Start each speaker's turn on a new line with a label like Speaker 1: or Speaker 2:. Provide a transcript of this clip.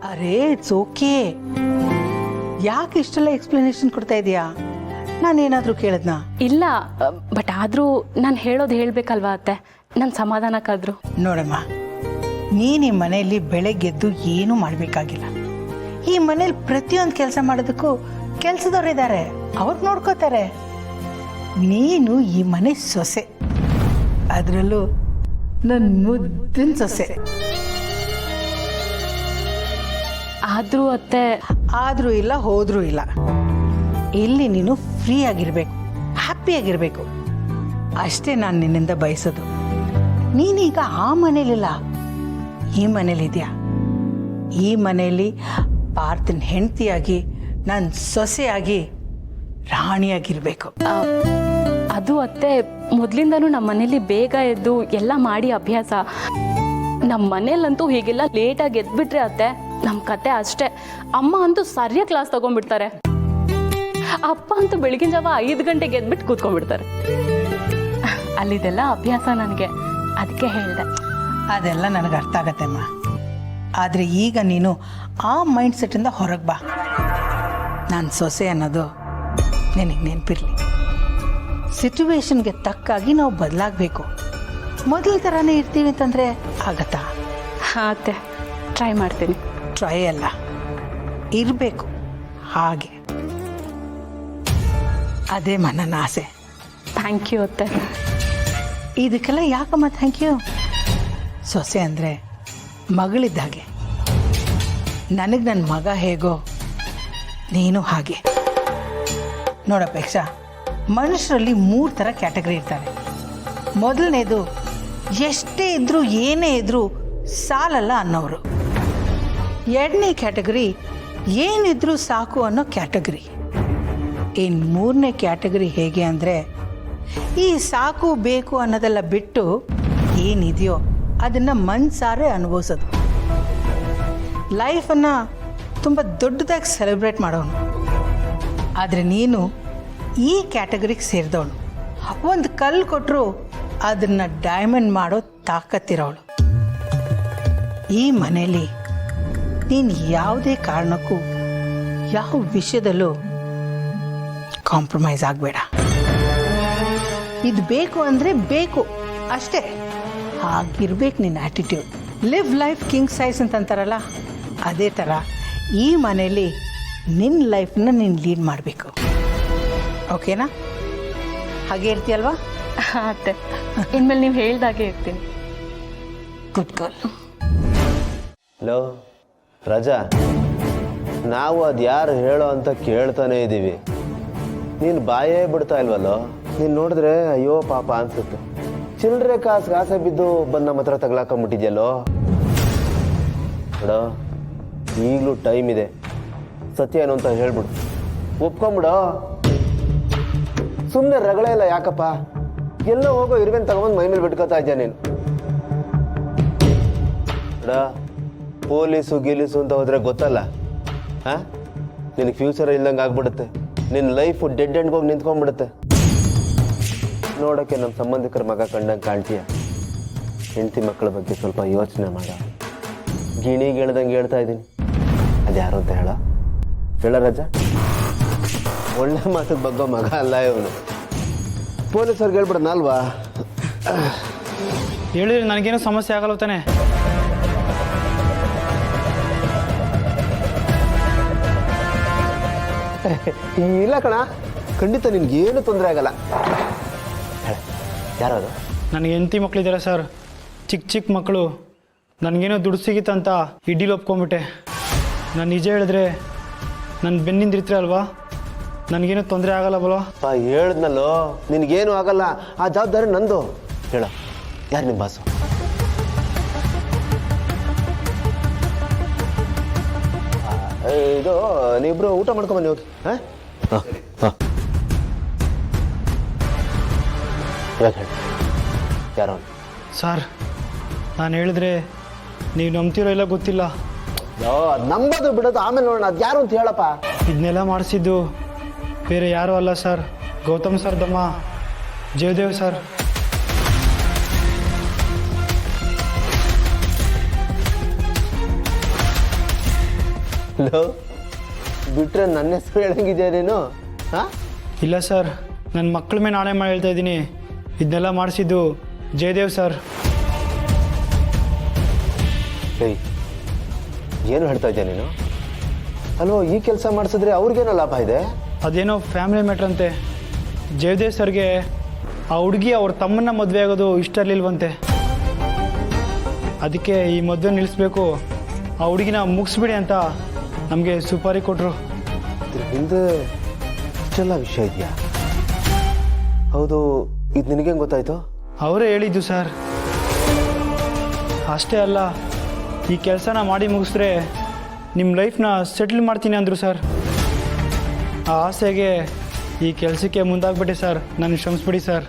Speaker 1: Array it's okay. ಯಾಕೆ ಇಷ್ಟೆಲ್ಲ explanation ಕೊಡ್ತಾ ಇದೀಯಾ? ನಾನೇನಾದರೂ ಕೇಳಿದ್ನಾ?
Speaker 2: ಇಲ್ಲ, ಬಟ್ ಆದರೂ ನಾನು ಹೇಳೋದು ಹೇಳಬೇಕಲ್ವಾ ಅತ್ತೆ, ನನ್ನ ಸಮಾಧಾನಕ್ಕಾದ್ರು.
Speaker 1: ನೋಡಮ್ಮ, ನೀನು ಈ ಮನೆಯಲ್ಲಿ ಬೆಳಗ್ಗೆದ್ದು ಏನೂ ಮಾಡಬೇಕಾಗಿಲ್ಲ. ಈ ಮನೇಲಿ ಪ್ರತಿಯೊಂದು ಕೆಲಸ ಮಾಡೋದಕ್ಕೂ ಕೆಲಸದವ್ರಿದ್ದಾರೆ, ಅವ್ರು ನೋಡ್ಕೋತಾರೆ. ನೀನು ಈ ಮನೆ ಸೊಸೆ, ಅದರಲ್ಲೂ ನನ್ನ ಮುದ್ದಿನ ಸೊಸೆ.
Speaker 2: ಆದರೂ ಅತ್ತೆ,
Speaker 1: ಆದರೂ ಇಲ್ಲ ಹೋದ್ರೂ ಇಲ್ಲ, ಇಲ್ಲಿ ನೀನು ಫ್ರೀ ಆಗಿರಬೇಕು, ಹ್ಯಾಪಿಯಾಗಿರಬೇಕು ಅಷ್ಟೇ ನಾನು ನಿನ್ನಿಂದ ಬಯಸೋದು. ನೀನೀಗ ಆ ಮನೇಲಿಲ್ಲ, ಈ ಮನೇಲಿದ್ಯಾ. ಈ ಮನೆಯಲ್ಲಿ ಪಾರ್ಥನ ಹೆಂಡತಿಯಾಗಿ, ನನ್ನ ಸೊಸೆಯಾಗಿ, ರಾಣಿಯಾಗಿರಬೇಕು.
Speaker 2: ಅದು ಅತ್ತೆ, ಮೊದಲಿಂದನೂ ನಮ್ಮ ಮನೇಲಿ ಬೇಗ ಎದ್ದು ಎಲ್ಲ ಮಾಡಿ ಅಭ್ಯಾಸ. ನಮ್ಮ ಮನೇಲಂತೂ ಹೀಗೆಲ್ಲ ಲೇಟಾಗಿ ಎದ್ಬಿಟ್ರೆ ಅತ್ತೆ, ನಮ್ಮ ಕತೆ ಅಷ್ಟೇ. ಅಮ್ಮ ಅಂತೂ ಸರಿಯಾಗಿ ಕ್ಲಾಸ್ ತಗೊಂಡ್ಬಿಡ್ತಾರೆ, ಅಪ್ಪ ಅಂತೂ ಬೆಳಗಿನ ಜಾವ 5 ಗಂಟೆಗೆ ಎದ್ಬಿಟ್ಟು ಕೂತ್ಕೊಂಡ್ಬಿಡ್ತಾರೆ. ಅಲ್ಲಿದೆಲ್ಲ ಅಭ್ಯಾಸ ನನಗೆ, ಅದಕ್ಕೆ ಹೇಳಿದೆ.
Speaker 1: ಅದೆಲ್ಲ ನನಗೆ ಅರ್ಥ ಆಗತ್ತೆಮ್ಮ. ಆದರೆ ಈಗ ನೀನು ಆ ಮೈಂಡ್ ಸೆಟ್ಟಿಂದ ಹೊರಗೆ ಬಾ. ನಾನು ಸೊಸೆ ಅನ್ನೋದು ನಿನಗೆ ನೆನಪಿರಲಿ. ಸಿಚುವೇಶನ್ಗೆ ತಕ್ಕಾಗಿ ನಾವು ಬದಲಾಗಬೇಕು. ಮೊದಲ ಥರನೇ ಇರ್ತೀವಿ ಅಂತಂದರೆ ಆಗತ್ತಾ?
Speaker 2: ಹಾಂ ಅತ್ತೆ, ಟ್ರೈ ಮಾಡ್ತೀನಿ.
Speaker 1: ಟ್ರೈ ಅಲ್ಲ, ಇರಬೇಕು ಹಾಗೆ. ಅದೇ ನನ್ನ ಆಸೆ.
Speaker 2: ಥ್ಯಾಂಕ್ ಯು ಅತ್ತೆ.
Speaker 1: ಇದಕ್ಕೆಲ್ಲ ಯಾಕಮ್ಮ ಥ್ಯಾಂಕ್ ಯು? ಸೊಸೆ ಅಂದರೆ ಮಗಳಿದ್ದ ಹಾಗೆ. ನನಗೆ ನನ್ನ ಮಗ ಹೇಗೋ ನೀನು ಹಾಗೆ. ನೋಡಪೇಕ್ಷ, ಮನುಷ್ಯರಲ್ಲಿ 3 ಥರ ಕ್ಯಾಟಗರಿ ಇರ್ತಾರೆ. ಮೊದಲನೇದು, ಎಷ್ಟೇ ಇದ್ರೂ ಏನೇ ಇದ್ರೂ ಸಾಲಲ್ಲ ಅನ್ನೋರು. ಎರಡನೇ ಕ್ಯಾಟಗರಿ, ಏನಿದ್ರೂ ಸಾಕು ಅನ್ನೋ ಕ್ಯಾಟಗರಿ. ಇನ್ನು 3ನೇ ಕ್ಯಾಟಗರಿ ಹೇಗೆ ಅಂದರೆ, ಈ ಸಾಕು ಬೇಕು ಅನ್ನೋದೆಲ್ಲ ಬಿಟ್ಟು ಏನಿದೆಯೋ ಅದನ್ನು ಮನಸಾರೆ ಅನುಭವಿಸೋದು. ಲೈಫನ್ನು ತುಂಬ ದೊಡ್ಡದಾಗಿ ಸೆಲೆಬ್ರೇಟ್ ಮಾಡೋನು. ಆದರೆ ನೀನು ಈ ಕ್ಯಾಟಗರಿಗೆ ಸೇರಿದವಳು. ಒಂದು ಕಲ್ಲು ಕೊಟ್ಟರು ಅದನ್ನು ಡೈಮಂಡ್ ಮಾಡೋ ತಾಕತ್ತಿರೋಳು. ಈ ಮನೆಯಲ್ಲಿ ನೀನು ಯಾವುದೇ ಕಾರಣಕ್ಕೂ ಯಾವ ವಿಷಯದಲ್ಲೂ ಕಾಂಪ್ರಮೈಸ್ ಆಗಬೇಡ. ಇದು ಬೇಕು ಅಂದರೆ ಬೇಕು ಅಷ್ಟೇ, ಹಾಗಿರ್ಬೇಕು ನಿನ್ನ attitude. Live life king size ಅಂತಂತಾರಲ್ಲ, ಅದೇ ಥರ ಈ ಮನೆಯಲ್ಲಿ ನಿನ್ನ ಲೈಫನ್ನ ನೀನು ಲೀಡ್ ಮಾಡಬೇಕು. ಓಕೆನಾ? ಹಾಗೆ ಇರ್ತೀಯಲ್ವಾ?
Speaker 2: ಹಾಂ ಅತ್ತೆ, ಇನ್ಮೇಲೆ ನೀವು ಹೇಳ್ದಾಗೆ ಇರ್ತೀನಿ.
Speaker 1: Good girl.
Speaker 3: ಹಲೋ ರಜಾ, ನಾವು ಅದು ಯಾರು ಹೇಳೋ ಅಂತ ಕೇಳ್ತಾನೆ ಇದ್ದೀವಿ. ನೀನು ಬಾಯೇ ಬಿಡ್ತಾ ಇಲ್ವಲ್ಲೋ. ನೀನು ನೋಡಿದ್ರೆ ಅಯ್ಯೋ ಪಾಪ ಅನ್ಸುತ್ತೆ. ಚಿಲ್ಲರೆ ಕಾಸು ಆಸೆ ಬಿದ್ದು ಬಂದು ನಮ್ಮ ಹತ್ರ ತಗ್ಲಾಕೊಂಬಿಟ್ಟಿದ್ಯಲ್ಲೋ. ನೋಡೋ, ಈಗಲೂ ಟೈಮ್ ಇದೆ. ಸತ್ಯ ಏನು ಅಂತ ಹೇಳ್ಬಿಡು, ಒಪ್ಕೊಂಬಿಡೋ. ಸುಮ್ಮನೆ ರಗಳೇ ಇಲ್ಲ ಯಾಕಪ್ಪ? ಎಲ್ಲೋ ಹೋಗೋ ಇರುವೆನ್ ತಗೊಂಬಂದು ಮೈ ಮೇಲೆ ಬಿಟ್ಕೋತಾ ಇದ್ಯಾ ನೀನು. ನೋಡ, ಪೊಲೀಸು ಗೀಲೀಸು ಅಂತ ಹೋದ್ರೆ ಗೊತ್ತಲ್ಲ, ಹಾಂ, ನಿನಗೆ ಫ್ಯೂಚರ್ ಇಲ್ದಂಗೆ ಆಗ್ಬಿಡುತ್ತೆ. ನಿನ್ನ ಲೈಫು ಡೆಡ್ ಎಂಡ್ಗೆ ಹೋಗಿ ನಿಂತ್ಕೊಂಡ್ಬಿಡುತ್ತೆ. ನೋಡೋಕ್ಕೆ ನಮ್ಮ ಸಂಬಂಧಿಕರ ಮಗ ಕಂಡಂಗೆ ಕಾಣ್ತೀಯ. ಹೆಂಡತಿ ಮಕ್ಕಳ ಬಗ್ಗೆ ಸ್ವಲ್ಪ ಯೋಚನೆ ಮಾಡ. ಗಿಣಿಗೆ ಹೇಳ್ದಂಗೆ ಹೇಳ್ತಾ ಇದ್ದೀನಿ. ಅದ್ಯಾರು ಅಂತ ಹೇಳ ರಜಾ. ಒಳ್ಳೆ ಮಾತದ ಬಗ್ಗೆ ಮಗ ಅಲ್ಲ ಇವನು. ಪೊಲೀಸವ್ರಿಗೆ ಹೇಳ್ಬಿಡೋಣಲ್ವಾ?
Speaker 4: ಹೇಳಿದ್ರೆ ನನಗೇನು ಸಮಸ್ಯೆ ಆಗಲ್ಲ ತಾನೆ?
Speaker 3: ಇಲ್ಲ ಕಣ, ಖಂಡಿತ ನಿನ್ಗೇನು ತೊಂದರೆ ಆಗಲ್ಲ. ಯಾರದು?
Speaker 4: ನನಗೆ ಹೆಂಡತಿ ಮಕ್ಕಳಿದ್ದಾರೆ ಸರ್, ಚಿಕ್ಕ ಮಕ್ಕಳು. ನನಗೇನೋ ದುಡ್ಡು ಸಿಗಿತ್ತಂತ ಇಡ್ಡಿಲಿ ಒಪ್ಕೊಂಬಿಟ್ಟೆ. ನಾನು ನಿಜ ಹೇಳಿದ್ರೆ ನನ್ನ ಬೆನ್ನಿಂದಿರ್ತೀರ ಅಲ್ವಾ, ನನಗೇನು ತೊಂದರೆ ಆಗಲ್ಲ ಬಲೋ?
Speaker 3: ಹೇಳಿದ್ನಲ್ಲೋ, ನಿನಗೇನು ಆಗಲ್ಲ. ಆ ಜವಾಬ್ದಾರಿ ನಂದು. ಹೇಳ, ಯಾರು ನಿಮ್ಮ ಬಾಸು? ಇದು ನೀವಿಬ್ರು ಊಟ ಮಾಡ್ಕೊಂಬನ್ನಿ ಹೋಗಿ. ಹಾಂ ಹಾಂ ಹಾಂ, ಇವಾಗ ಹೇಳಿ, ಯಾರು?
Speaker 4: ಸರ್, ನಾನು ಹೇಳಿದ್ರೆ ನೀವು ನಂಬ್ತಿರೋ ಇಲ್ಲ ಗೊತ್ತಿಲ್ಲ.
Speaker 3: ಅದು ನಂಬೋದು ಬಿಡೋದು ಆಮೇಲೆ ನೋಡೋಣ. ಅದು ಯಾರು ಅಂತ ಹೇಳಪ್ಪ.
Speaker 4: ಇದನ್ನೆಲ್ಲ ಮಾಡಿಸಿದ್ದು ಬೇರೆ ಯಾರೂ ಅಲ್ಲ ಸರ್, ಗೌತಮ್ ಸರ್ ದಮ್ಮ ಜಯದೇವ್ ಸರ್.
Speaker 3: ಲೋ ಬಿಟ್ರೆ ನನ್ನ ಹೆಸರು ಹೇಳಂಗಿದ್ಯಾ ನೀನು ಹಾಂ?
Speaker 4: ಇಲ್ಲ ಸರ್, ನನ್ನ ಮಕ್ಕಳ ಮೇಲೆ ನಾಳೆ ಮಾಡಿ ಹೇಳ್ತಾ ಇದ್ದೀನಿ, ಇದನ್ನೆಲ್ಲ ಮಾಡಿಸಿದ್ದು ಜಯದೇವ್ ಸರ್.
Speaker 3: ಏಯ್, ಏನು ಹೇಳ್ತಾ ಇದ್ಯಾ ನೀನು? ಅಲ್ವೋ, ಈ ಕೆಲಸ ಮಾಡಿಸಿದ್ರೆ ಅವ್ರಿಗೇನೋ ಲಾಭ ಇದೆ?
Speaker 4: ಅದೇನೋ ಫ್ಯಾಮಿಲಿ ಮ್ಯಾಟ್ರ್ ಅಂತೆ. ಜಯದೇವ್ ಸರ್ಗೆ ಆ ಹುಡುಗಿ ಅವ್ರ ತಮ್ಮನ್ನ ಮದುವೆ ಆಗೋದು ಇಷ್ಟ ಇರಲಿಲ್ವಂತೆ. ಅದಕ್ಕೆ ಈ ಮದುವೆ ನಿಲ್ಲಿಸ್ಬೇಕು, ಆ ಹುಡುಗಿನ ಮುಗಿಸ್ಬಿಡಿ ಅಂತ ನಮಗೆ ಸುಪಾರಿ ಕೊಟ್ಟರು.
Speaker 3: ಇದ್ರ ಹಿಂದೆ ಇಷ್ಟೆಲ್ಲ ವಿಷಯ ಇದೆಯಾ? ಹೌದು, ಇದು ನಿನಗೇನು ಗೊತ್ತಾಯ್ತು?
Speaker 4: ಅವರೇ ಹೇಳಿದ್ದು ಸರ್. ಅಷ್ಟೇ ಅಲ್ಲ, ಈ ಕೆಲಸನ ಮಾಡಿ ಮುಗಿಸಿದ್ರೆ ನಿಮ್ಮ ಲೈಫ್ನ ಸೆಟ್ಲ್ ಮಾಡ್ತೀನಿ ಅಂದರು ಸರ್. ಆ ಆಸೆಗೆ ಈ ಕೆಲಸಕ್ಕೆ ಮುಂದಾಗ್ಬಿಟ್ಟೆ ಸರ್. ನಾನು ಕ್ಷಮಿಸ್ಬಿಡಿ ಸರ್.